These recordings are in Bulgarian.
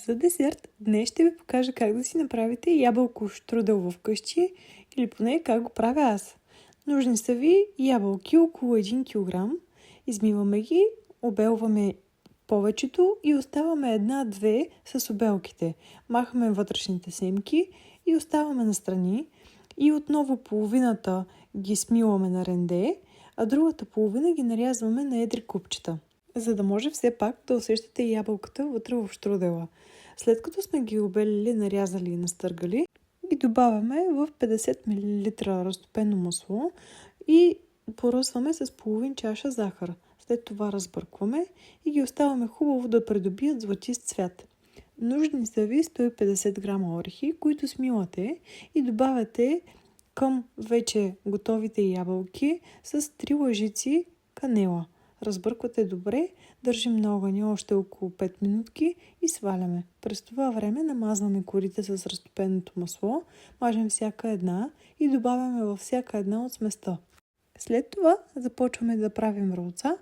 За десерт днес ще ви покажа как да си направите ябълков штрудел вкъщи или поне как го правя аз. Нужни са ви ябълки около 1 кг. Измиваме ги, обелваме повечето и оставаме една-две с обелките. Махаме вътрешните семки и оставаме настрани. И отново половината ги смиламе на ренде, а другата половина ги нарязваме на едри купчета, за да може все пак да усещате ябълката вътре в штрудела. След като сме ги обелили, нарязали и настъргали, ги добавяме в 50 мл разтопено масло и поръсваме с половин чаша захар. След това разбъркваме и ги оставяме хубаво да придобият златист цвят. Нужни са ви 150 грама орехи, които смилате и добавяте към вече готовите ябълки с 3 лъжици канела. Разбърквате добре, държим на огъня още около 5 минутки и сваляме. През това време намазваме корите с разтопеното масло, мажем всяка една и добавяме във всяка една от сместа. След това започваме да правим ролца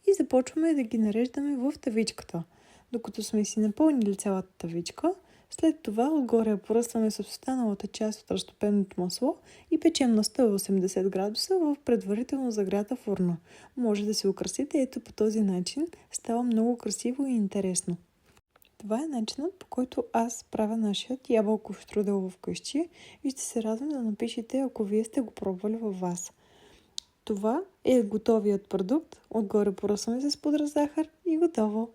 и започваме да ги нареждаме в тавичката. Докато сме си напълнили цялата тавичка, след това отгоре я поръсваме с останалата част от разтопеното масло и печем на 180 градуса в предварително загрята фурна. Може да се украсите, ето по този начин става много красиво и интересно. Това е начинът, по който аз правя нашият ябълков штрудел вкъщи и ще се радвам да напишете, ако вие сте го пробвали във вас. Това е готовият продукт. Отгоре поръсваме с пудра захар и готово.